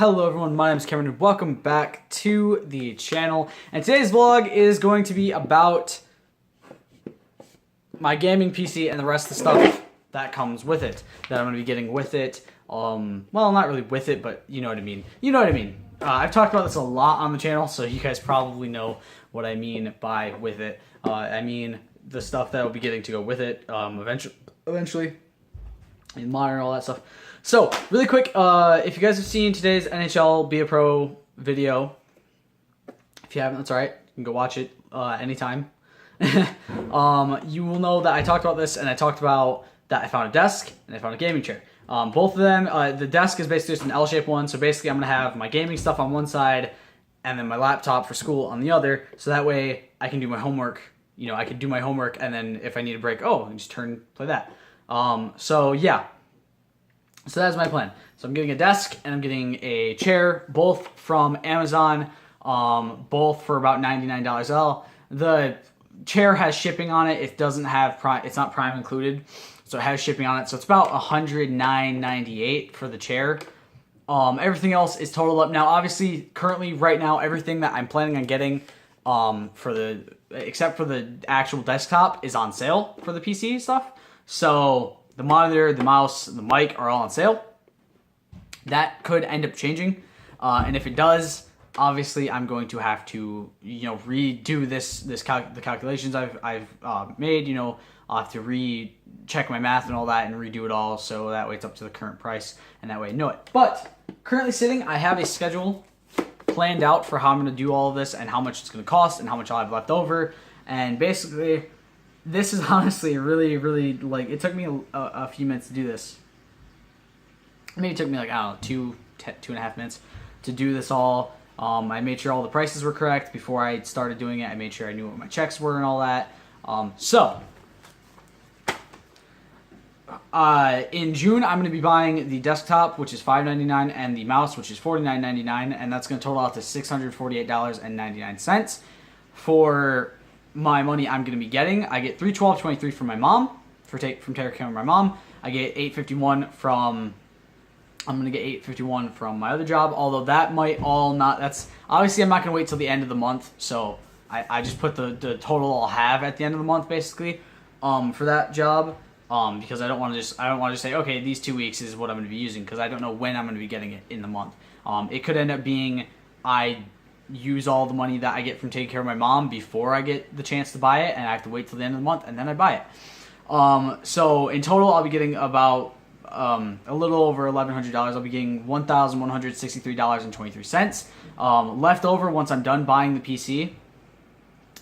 Hello everyone, my name is Cameron and welcome back to the channel. And today's vlog is going to be about my gaming PC and the rest of the stuff that comes with it, that I'm going to be getting with it. Well, not really with it, but you know what I mean. You know what I mean. I've talked about this a lot on the channel, so you guys probably know what I mean by with it. I mean the stuff that I'll be getting to go with it eventually. And monitor and all that stuff. So, really quick, if you guys have seen today's NHL Be a Pro video, if you haven't, that's alright. You can go watch it anytime. You will know that I talked about this, and I talked about that I found a desk, and I found a gaming chair. Both of them, the desk is basically just an L-shaped one, so basically I'm going to have my gaming stuff on one side, and then my laptop for school on the other, so that way I can do my homework. You know, I can do my homework, and then if I need a break, I can just play that. So yeah, so that's my plan. So I'm getting a desk and I'm getting a chair, both from Amazon, both for about $99 all. The chair has shipping on it. It doesn't have Prime, it's not Prime included, so it has shipping on it. So it's about $109.98 for the chair. Everything else is totaled up. Now, obviously, currently, right now, everything that I'm planning on getting, except for the actual desktop, is on sale for the PC stuff. So the monitor, the mouse, the mic are all on sale. That could end up changing, and if it does, obviously I'm going to have to, redo the calculations I've made. I'll have to recheck my math and all that and redo it all, so that way it's up to the current price, and that way I know it. But currently sitting, I have a schedule planned out for how I'm going to do all of this and how much it's going to cost and how much I'll have left over, and basically, this is honestly really, it took me a few minutes to do this. Maybe it took me I don't know, 2.5 minutes to do this all. I made sure all the prices were correct before I started doing it. I made sure I knew what my checks were and all that. In June, I'm going to be buying the desktop, which is $599, and the mouse, which is $49.99, and that's going to total out to $648.99 for my money I'm going to be getting. I get $312.23 from my mom from taking care of my mom. I get $851 from I'm going to get $851 from my other job, although that might all not, that's obviously I'm not going to wait till the end of the month, so I just put the total I'll have at the end of the month basically for that job, because I don't want to just say, okay, these 2 weeks is what I'm going to be using, because I don't know when I'm going to be getting it in the month. It could end up being I use all the money that I get from taking care of my mom before I get the chance to buy it, and I have to wait till the end of the month and then I buy it. So in total I'll be getting about a little over $1,100. I'll be getting $1,163.23. Left over once I'm done buying the PC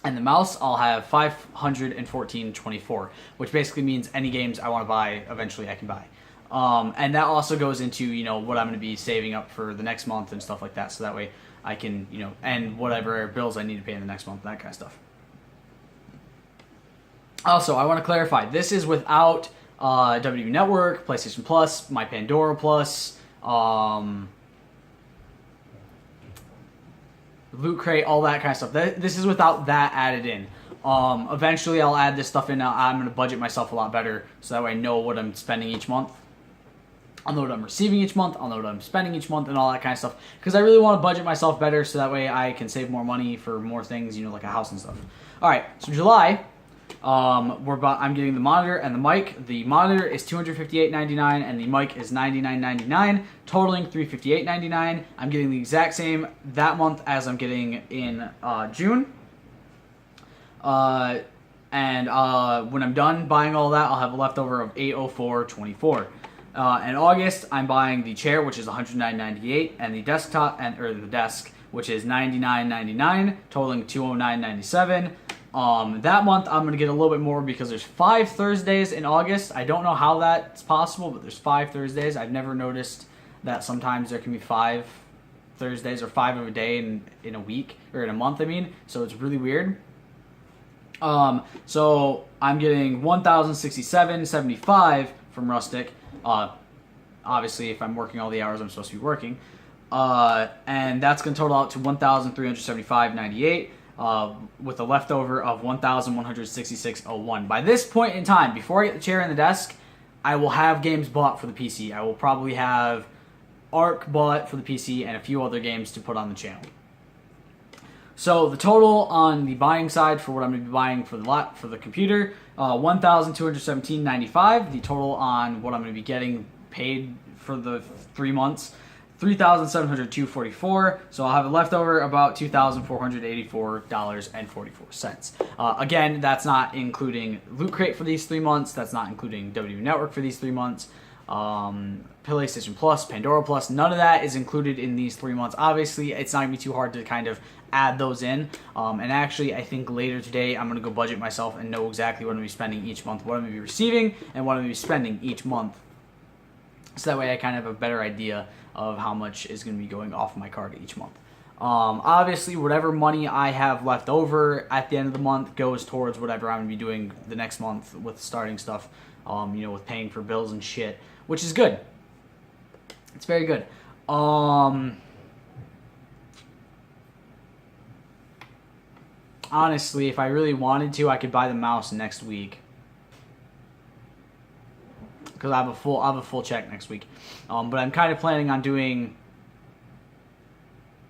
and the mouse, I'll have $514.24, which basically means any games I want to buy eventually I can buy. And that also goes into, what I'm going to be saving up for the next month and stuff like that, so that way I can, and whatever bills I need to pay in the next month, that kind of stuff. Also, I want to clarify, this is without WWE Network, PlayStation Plus, my Pandora Plus, Loot Crate, all that kind of stuff. This is without that added in. Eventually, I'll add this stuff in. I'm going to budget myself a lot better, so that way I know what I'm spending each month. I'll know what I'm receiving each month, I'll know what I'm spending each month, and all that kind of stuff. Because I really want to budget myself better, so that way I can save more money for more things, like a house and stuff. Alright, so July, I'm getting the monitor and the mic. The monitor is $258.99, and the mic is $99.99, totaling $358.99. I'm getting the exact same that month as I'm getting in June. And when I'm done buying all that, I'll have a leftover of $804.24. In August, I'm buying the chair, which is $109.98, and the desktop, or the desk, which is $99.99, totaling $209.97. That month, I'm going to get a little bit more because there's 5 Thursdays in August. I don't know how that's possible, but there's 5 Thursdays. I've never noticed that sometimes there can be 5 Thursdays or 5 of a day in a week, or in a month, I mean. So it's really weird. So I'm getting $1,067.75 from Rustic. Obviously, if I'm working all the hours I'm supposed to be working. And that's going to total out to $1,375.98. With a leftover of $1,166.01. By this point in time, before I get the chair and the desk, I will have games bought for the PC. I will probably have Ark bought for the PC, and a few other games to put on the channel. So the total on the buying side for what I'm going to be buying for the computer, $1,217.95. The total on what I'm going to be getting paid for the 3 months, $3,702.44. So I'll have it left over about $2,484.44. Again, that's not including Loot Crate for these 3 months. That's not including WWE Network for these 3 months. PlayStation Plus, Pandora Plus, none of that is included in these 3 months. Obviously, it's not going to be too hard to kind of add those in. And actually, I think later today, I'm going to go budget myself and know exactly what I'm going to be spending each month, what I'm going to be receiving, and what I'm going to be spending each month. So that way I kind of have a better idea of how much is going to be going off my card each month. Obviously, whatever money I have left over at the end of the month goes towards whatever I'm going to be doing the next month with starting stuff, with paying for bills and shit, which is good. It's very good. Honestly, if I really wanted to, I could buy the mouse next week. Because I have a full check next week. But I'm kind of planning on doing...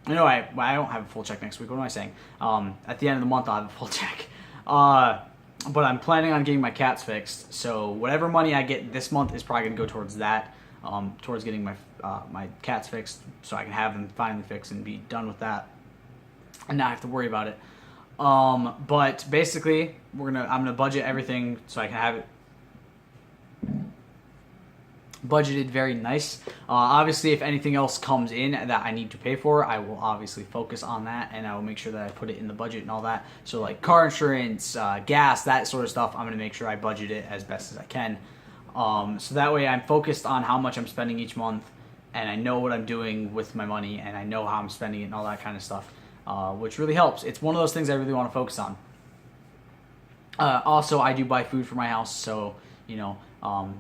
I don't have a full check next week. What am I saying? At the end of the month, I'll have a full check. But I'm planning on getting my cats fixed. So whatever money I get this month is probably going to go towards that. Towards getting my cats fixed, so I can have them finally fixed and be done with that, and not have to worry about it. But basically, I'm gonna budget everything so I can have it budgeted very nice. Obviously, if anything else comes in that I need to pay for, I will obviously focus on that, and I will make sure that I put it in the budget and all that. So like car insurance, gas, that sort of stuff, I'm gonna make sure I budget it as best as I can. So that way I'm focused on how much I'm spending each month, and I know what I'm doing with my money, and I know how I'm spending it and all that kind of stuff, which really helps. It's one of those things I really want to focus on. Also, I do buy food for my house, so,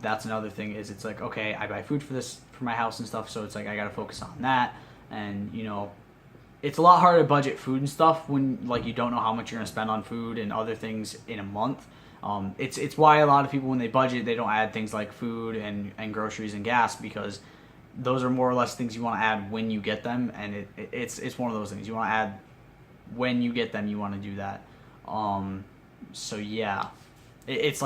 that's another thing is it's like, okay, I buy food for my house and stuff, so it's like I got to focus on that, and, it's a lot harder to budget food and stuff when, like, you don't know how much you're going to spend on food and other things in a month. It's why a lot of people, when they budget, they don't add things like food and groceries and gas, because those are more or less things you want to add when you get them, and it's one of those things you want to add when you get them. You want to do that. So yeah, it's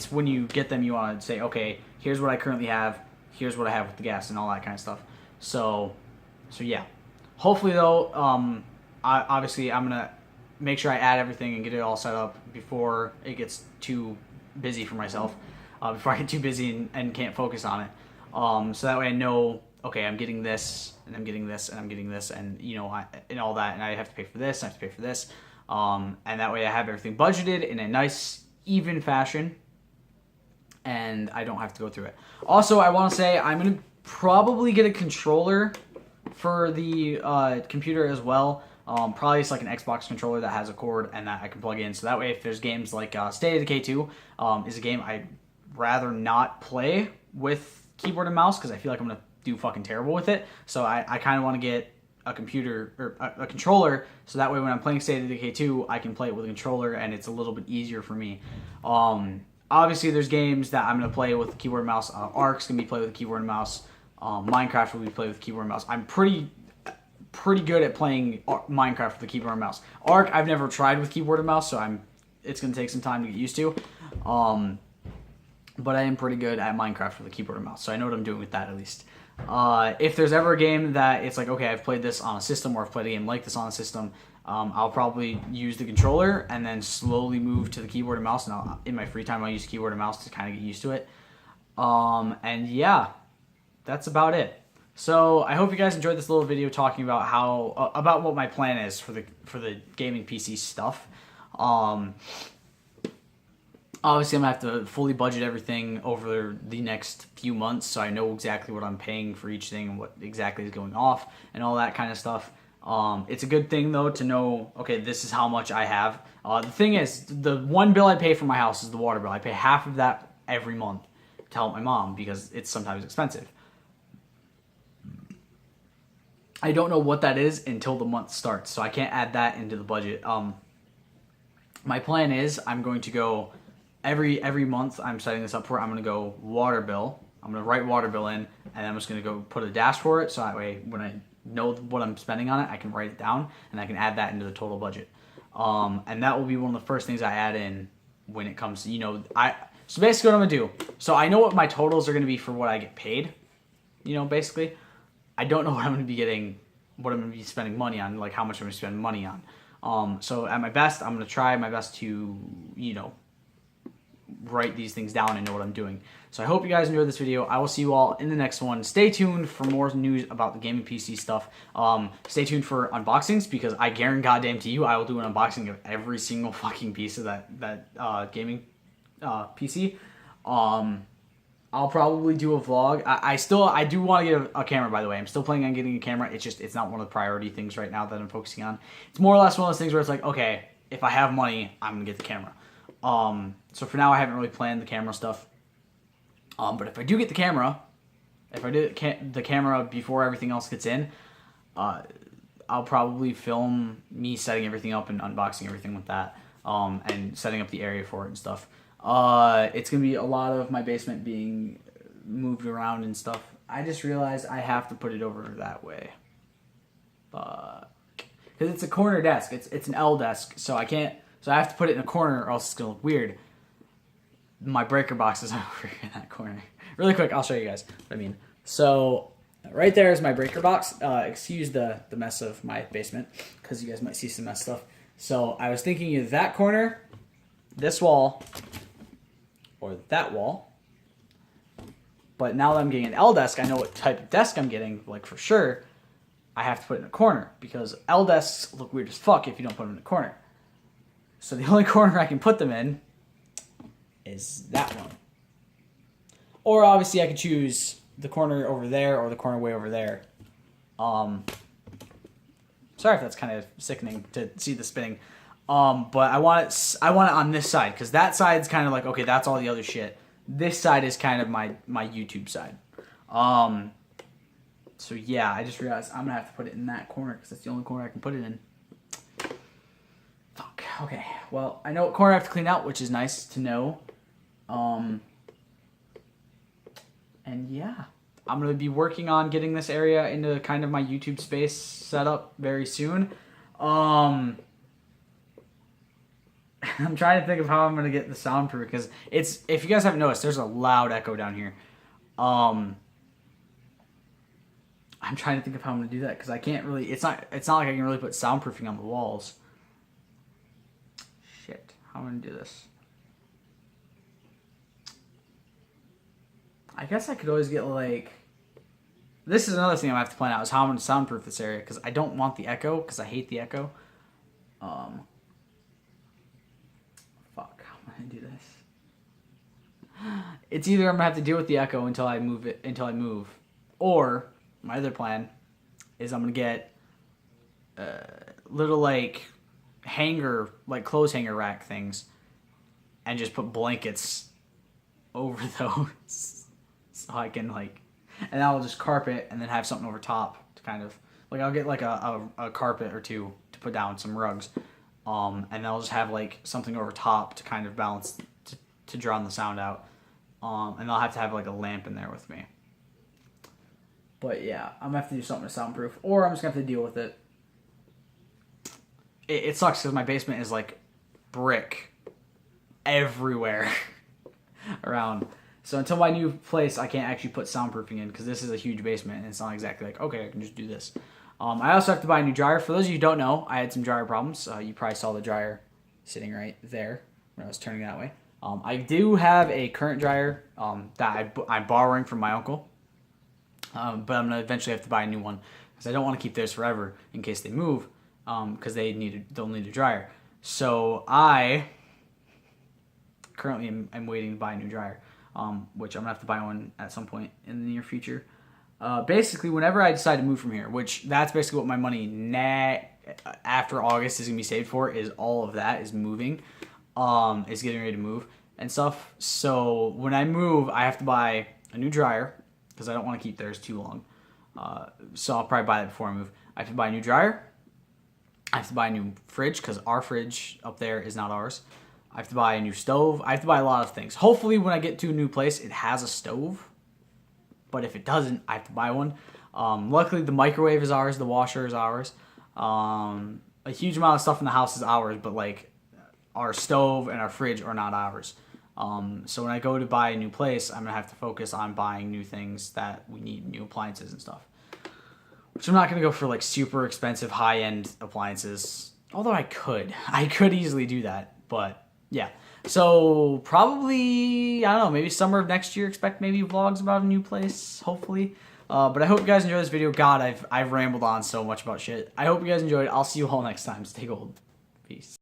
when you get them, you want to say, okay, here's what I currently have, here's what I have with the gas and all that kind of stuff. So yeah. Hopefully though, I'm gonna make sure I add everything and get it all set up before it gets too busy for myself, before I get too busy and can't focus on it. So that way I know, okay, I'm getting this, and I'm getting this, and I'm getting this, and and all that, and I have to pay for this, I have to pay for this, and that way I have everything budgeted in a nice, even fashion, and I don't have to go through it. Also, I want to say I'm gonna probably get a controller for the computer as well. Probably it's like an Xbox controller that has a cord and that I can plug in. So that way, if there's games like State of Decay 2 is a game I'd rather not play with keyboard and mouse, because I feel like I'm going to do fucking terrible with it. So I kind of want to get a computer or a controller, so that way when I'm playing State of Decay 2, I can play it with a controller and it's a little bit easier for me. Obviously, there's games that I'm going to play with keyboard and mouse. Ark's going to be played with keyboard and mouse. Minecraft will be played with keyboard and mouse. I'm pretty good at playing Minecraft with the keyboard and mouse. Ark, I've never tried with keyboard and mouse, so it's going to take some time to get used to. But I am pretty good at Minecraft with the keyboard and mouse, so I know what I'm doing with that at least. If there's ever a game that it's like, okay, I've played this on a system, or I've played a game like this on a system, I'll probably use the controller and then slowly move to the keyboard and mouse, and in my free time I'll use keyboard and mouse to kind of get used to it. And yeah, that's about it. So I hope you guys enjoyed this little video talking about about what my plan is for the gaming PC stuff. Obviously, I'm going to have to fully budget everything over the next few months, so I know exactly what I'm paying for each thing and what exactly is going off and all that kind of stuff. It's a good thing, though, to know, okay, this is how much I have. The thing is, the one bill I pay for my house is the water bill. I pay half of that every month to help my mom because it's sometimes expensive. I don't know what that is until the month starts, so I can't add that into the budget. My plan is I'm going to go every month. I'm setting this up for. I'm going to go water bill, I'm gonna write water bill in, and I'm just gonna go put a dash for it, so that way when I know what I'm spending on it, I can write it down, and I can add that into the total budget. And that will be one of the first things I add in when it comes to, so basically what I'm gonna do, so I know what my totals are gonna be for what I get paid, basically. I don't know what I'm gonna be getting, what I'm gonna be spending money on, like how much I'm gonna spend money on. So at my best, I'm gonna try my best to, write these things down and know what I'm doing. So I hope you guys enjoyed this video. I will see you all in the next one. Stay tuned for more news about the gaming PC stuff. Stay tuned for unboxings, because I guarantee goddamn to you I will do an unboxing of every single fucking piece of that gaming PC. I'll probably do a vlog. I do want to get a camera, by the way. I'm still planning on getting a camera. It's not one of the priority things right now that I'm focusing on. It's more or less one of those things where it's like, okay, if I have money, I'm gonna get the camera. So for now, I haven't really planned the camera stuff. But if I do get the camera, if I do the camera before everything else gets in, I'll probably film me setting everything up and unboxing everything with that, and setting up the area for it and stuff. It's going to be a lot of my basement being moved around and stuff. I just realized I have to put it over that way. Because it's a corner desk. It's an L desk, so I can't... So I have to put it in a corner or else it's going to look weird. My breaker box is over in that corner. Really quick, I'll show you guys what I mean. So right there is my breaker box. Excuse the mess of my basement, because you guys might see some mess stuff. So I was thinking of that corner, this wall, or that wall. But now that I'm getting an L desk, I know what type of desk I'm getting, like for sure. I have to put it in a corner, because L desks look weird as fuck if you don't put them in a corner. So the only corner I can put them in is that one. Or obviously I could choose the corner over there or the corner way over there. Sorry if that's kind of sickening to see the spinning. But I want it on this side, because that side's kind of like, okay, that's all the other shit. This side is kind of my YouTube side. So yeah, I just realized I'm gonna have to put it in that corner, because that's the only corner I can put it in. Fuck. Okay. Well, I know what corner I have to clean out, which is nice to know. And yeah, I'm going to be working on getting this area into kind of my YouTube space set up very soon. I'm trying to think of how I'm going to get the soundproof, because if you guys haven't noticed, there's a loud echo down here. I'm trying to think of how I'm going to do that, because I can't really, it's not like I can really put soundproofing on the walls. Shit, how am I going to do this? I guess I could always get, like... This is another thing I'm going to have to plan out, is how I'm going to soundproof this area, because I don't want the echo, because I hate the echo. Fuck, how am I going to do this? It's either I'm going to have to deal with the echo until I move, or my other plan is I'm going to get little, like, clothes hanger rack things, and just put blankets over those. So I can, like, and I'll just carpet and then have something over top to kind of, like, I'll get like a carpet or two to put down, some rugs, and I'll just have like something over top to kind of balance, to drown the sound out, and I'll have to have like a lamp in there with me. But yeah, I'm gonna have to do something to soundproof, or I'm just gonna have to deal with it. It sucks because my basement is like brick everywhere around. So until my new place, I can't actually put soundproofing in, because this is a huge basement, and it's not exactly like, okay, I can just do this. I also have to buy a new dryer. For those of you who don't know, I had some dryer problems. You probably saw the dryer sitting right there when I was turning that way. I do have a current dryer that I'm borrowing from my uncle, but I'm going to eventually have to buy a new one, because I don't want to keep theirs forever in case they move, because they'll need a dryer. So I currently am waiting to buy a new dryer. Which I'm going to have to buy one at some point in the near future. Basically, whenever I decide to move from here, which that's basically what my money after August is going to be saved for, is all of that, is moving, is getting ready to move and stuff. So when I move, I have to buy a new dryer, because I don't want to keep theirs too long. So I'll probably buy that before I move. I have to buy a new dryer. I have to buy a new fridge, because our fridge up there is not ours. I have to buy a new stove. I have to buy a lot of things. Hopefully, when I get to a new place, it has a stove. but if it doesn't, I have to buy one. Luckily, the microwave is ours, the washer is ours. A huge amount of stuff in the house is ours, but like our stove and our fridge are not ours. So when I go to buy a new place, I'm gonna have to focus on buying new things that we need, new appliances and stuff. Which I'm not gonna go for like super expensive high-end appliances. Although I could easily do that. But yeah. So probably, I don't know, maybe summer of next year, expect maybe vlogs about a new place, hopefully. But I hope you guys enjoyed this video. God, I've rambled on so much about shit. I hope you guys enjoyed. I'll see you all next time. Stay gold. Peace.